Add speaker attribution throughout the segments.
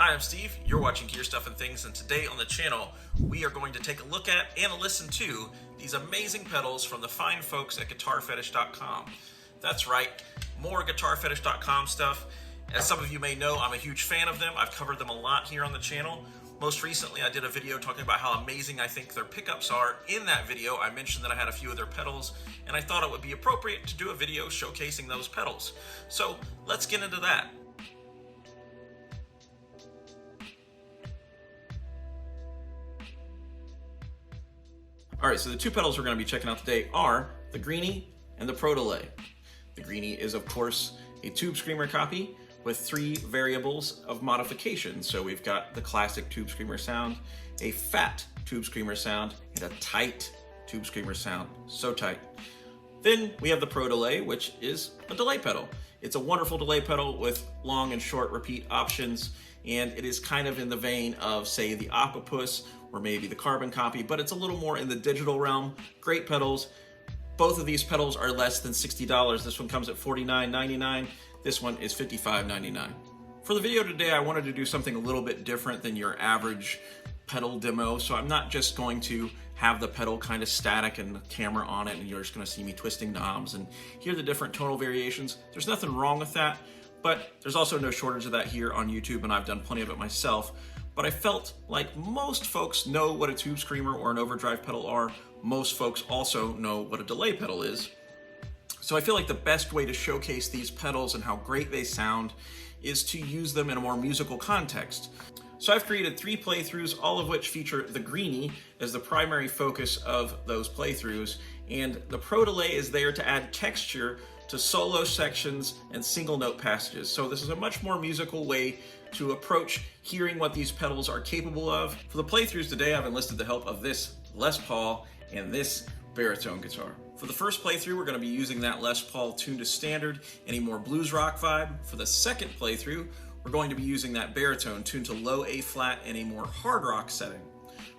Speaker 1: Hi, I'm Steve. You're watching Gear Stuff and Things, and today on the channel we are going to take a look at and listen to these amazing pedals from the fine folks at GuitarFetish.com. That's right, more GuitarFetish.com stuff. As some of you may know, I'm a huge fan of them. I've covered them a lot here on the channel. Most recently, I did a video talking about how amazing I think their pickups are. In that video, I mentioned that I had a few of their pedals, and I thought it would be appropriate to do a video showcasing those pedals. So let's get into that. All right, so the two pedals we're going to be checking out today are the Greenie and the Pro Delay. The Greenie is, of course, a Tubescreamer copy with three variables of modification. So we've got the classic Tubescreamer sound, a fat Tubescreamer sound, and a tight Tubescreamer sound. So tight. Then we have the Pro Delay, which is a delay pedal. It's a wonderful delay pedal with long and short repeat options, and it is kind of in the vein of, say, the Octopus or maybe the Carbon copy, but it's a little more in the digital realm. Great pedals. Both of these pedals are less than $60. This one comes at $49.99. This one is $55.99. For the video today, I wanted to do something a little bit different than your average pedal demo. So I'm not just going to have the pedal kind of static and the camera on it and you're just going to see me twisting knobs and hear the different tonal variations. There's nothing wrong with that, but there's also no shortage of that here on YouTube, and I've done plenty of it myself. But I felt like most folks know what a Tubescreamer or an overdrive pedal are. Most folks also know what a delay pedal is. So I feel like the best way to showcase these pedals and how great they sound is to use them in a more musical context. So I've created 3 playthroughs, all of which feature the Greenie as the primary focus of those playthroughs, and the Pro Delay is there to add texture to solo sections and single note passages. So this is a much more musical way to approach hearing what these pedals are capable of. For the playthroughs today, I've enlisted the help of this Les Paul and this baritone guitar. For the first playthrough, we're going to be using that Les Paul tuned to standard and a more blues rock vibe. For the second playthrough, we're going to be using that baritone tuned to low A flat and a more hard rock setting.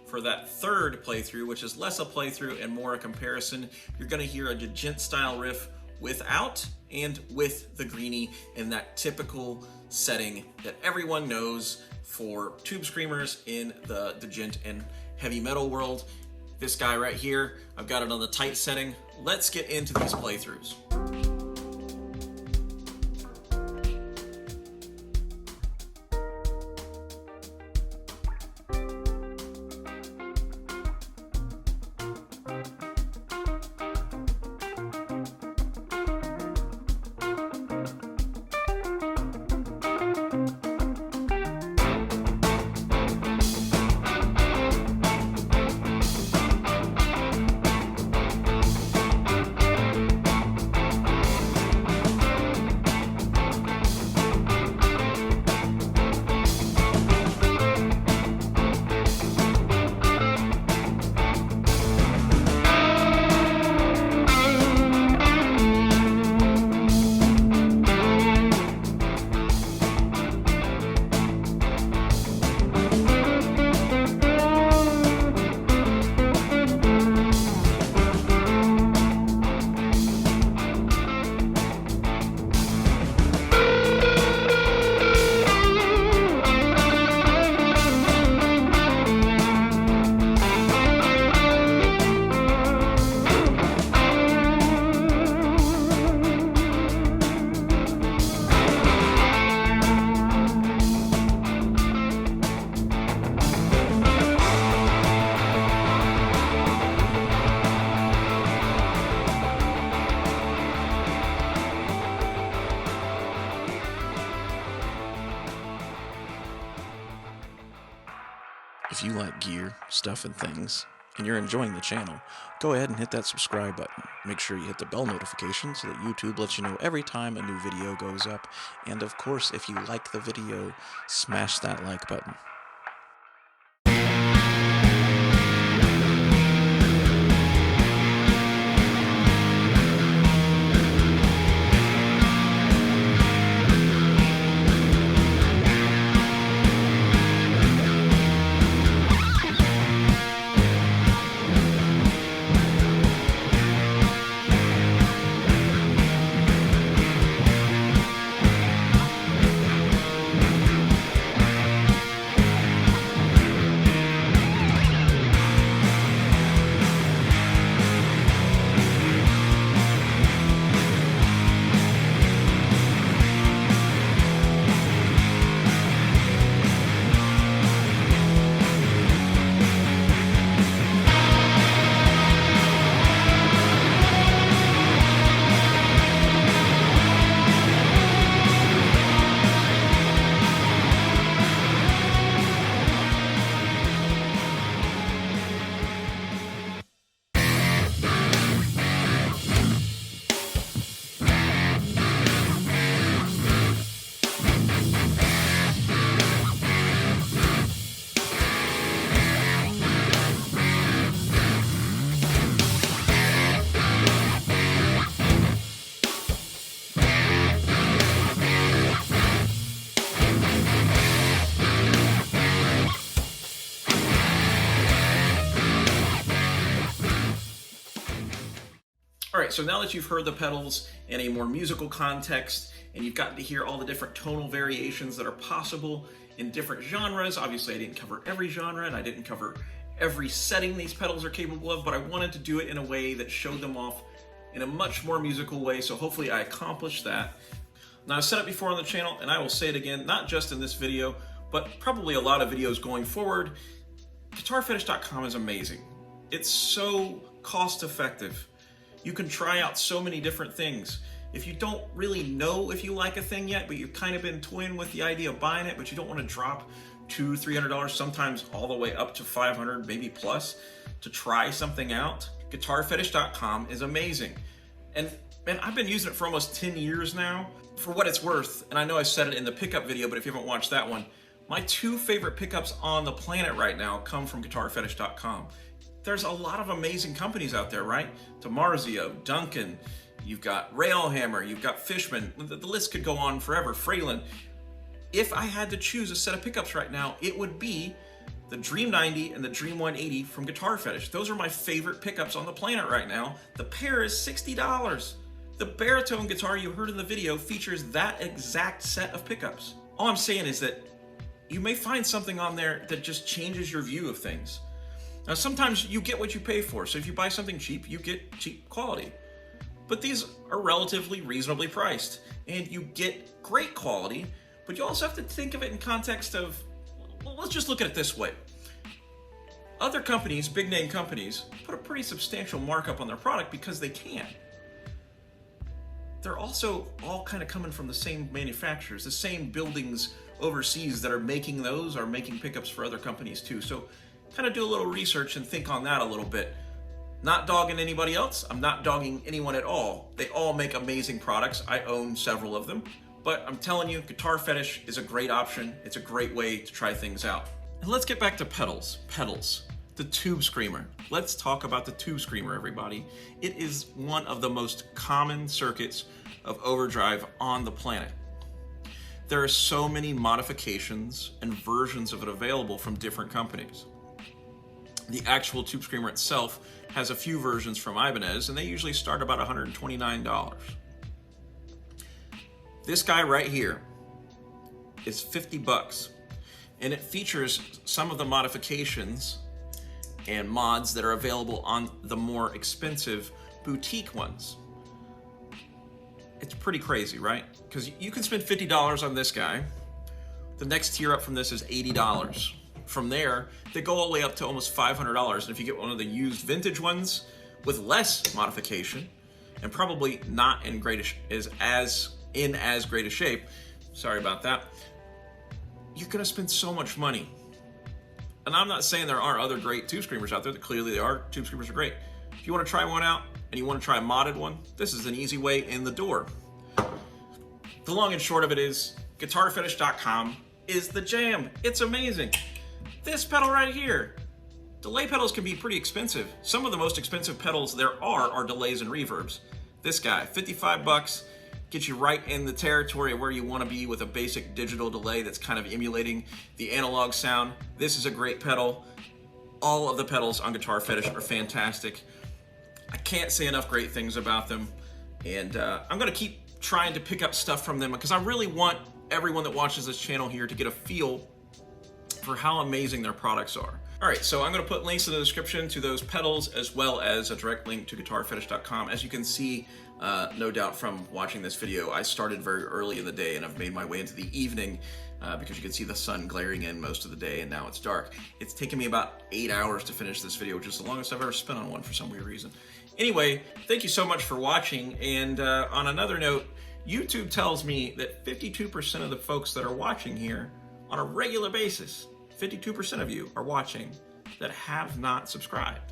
Speaker 1: For that third playthrough, which is less a playthrough and more a comparison, you're going to hear a Djent style riff without and with the Greenie in that typical setting that everyone knows for Tubescreamers in the Djent and heavy metal world. This guy right here, I've got it on the tight setting. Let's get into these playthroughs. If you like gear, stuff, and things, and you're enjoying the channel, go ahead and hit that subscribe button. Make sure you hit the bell notification so that YouTube lets you know every time a new video goes up. And of course, if you like the video, smash that like button. right, so now that you've heard the pedals in a more musical context, and you've gotten to hear all the different tonal variations that are possible in different genres. Obviously, I didn't cover every genre, and I didn't cover every setting these pedals are capable of, but I wanted to do it in a way that showed them off in a much more musical way, so hopefully I accomplished that. Now, I've said it before on the channel, and I will say it again, not just in this video, but probably a lot of videos going forward. GuitarFetish.com is amazing. It's so cost-effective. You can try out so many different things. If you don't really know if you like a thing yet, but you've kind of been toying with the idea of buying it, but you don't want to drop $200-300, sometimes all the way up to $500, maybe plus, to try something out, GuitarFetish.com is amazing. And man, I've been using it for almost 10 years now. For what it's worth, and I know I said it in the pickup video, but if you haven't watched that one, my 2 favorite pickups on the planet right now come from GuitarFetish.com. There's a lot of amazing companies out there, right? DiMarzio, Duncan, you've got Railhammer, you've got Fishman, the list could go on forever, Fralin. If I had to choose a set of pickups right now, it would be the Dream 90 and the Dream 180 from Guitar Fetish. Those are my favorite pickups on the planet right now. The pair is $60. The baritone guitar you heard in the video features that exact set of pickups. All I'm saying is that you may find something on there that just changes your view of things. Now, sometimes you get what you pay for, so if you buy something cheap, you get cheap quality. But these are relatively reasonably priced, and you get great quality, but you also have to think of it in context of, well, let's just look at it this way. Other companies, big name companies, put a pretty substantial markup on their product because they can. They're also all kind of coming from the same manufacturers, the same buildings overseas that are making those are making pickups for other companies too. So kind of do a little research and think on that a little bit. Not dogging anybody else. I'm not dogging anyone at all. They all make amazing products. I own several of them, but I'm telling you, Guitar Fetish is a great option. It's a great way to try things out. And let's get back to pedals. The Tubescreamer. Let's talk about the Tubescreamer, everybody. It is one of the most common circuits of overdrive on the planet. There are so many modifications and versions of it available from different companies. The actual Tubescreamer itself has a few versions from Ibanez, and they usually start about $129. This guy right here is $50, and it features some of the modifications and mods that are available on the more expensive boutique ones. It's pretty crazy, right? Because you can spend $50 on this guy. The next tier up from this is $80. From there, they go all the way up to almost $500. And if you get one of the used vintage ones with less modification, and probably not in as great a shape, sorry about that, you're gonna spend so much money. And I'm not saying there aren't other great Tubescreamers out there. Clearly they are. Tubescreamers are great. If you want to try one out and you want to try a modded one, this is an easy way in the door. The long and short of it is, GuitarFetish.com is the jam. It's amazing. This pedal right here. Delay pedals can be pretty expensive. Some of the most expensive pedals there are delays and reverbs. This guy, $55, gets you right in the territory of where you want to be with a basic digital delay that's kind of emulating the analog sound. This is a great pedal. All of the pedals on Guitar Fetish are fantastic. I can't say enough great things about them, and I'm going to keep trying to pick up stuff from them because I really want everyone that watches this channel here to get a feel for how amazing their products are. All right, so I'm going to put links in the description to those pedals as well as a direct link to GuitarFetish.com. As you can see, no doubt from watching this video, I started very early in the day and I've made my way into the evening because you can see the sun glaring in most of the day and now it's dark. It's taken me about 8 hours to finish this video, which is the longest I've ever spent on one for some weird reason. Anyway, thank you so much for watching, and on another note, YouTube tells me that 52% of the folks that are watching here on a regular basis, 52% of you are watching that have not subscribed.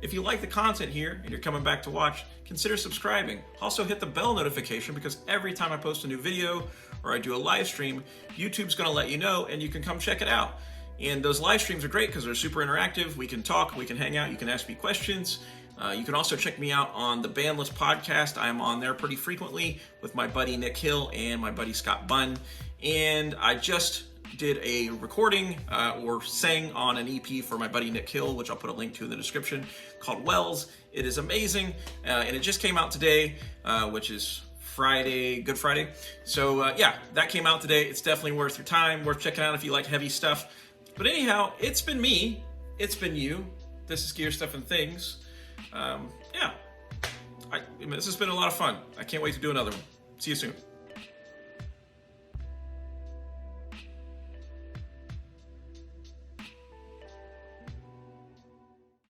Speaker 1: If you like the content here and you're coming back to watch, consider subscribing. Also hit the bell notification because every time I post a new video or I do a live stream, YouTube's gonna let you know and you can come check it out. And those live streams are great because they're super interactive. We can talk, we can hang out, you can ask me questions. You can also check me out on the Bandless podcast. I am on there pretty frequently with my buddy Nick Hill and my buddy Scott Bunn. And I just did a recording or sang on an EP for my buddy Nick Hill, which I'll put a link to in the description, called Wells. It is amazing, and it just came out today, which is Friday, Good Friday. So yeah, that came out today. It's definitely worth your time, worth checking out if you like heavy stuff. But anyhow, it's been me, it's been you. This is Gear Stuff and Things. Yeah, this has been a lot of fun. I can't wait to do another one. See you soon.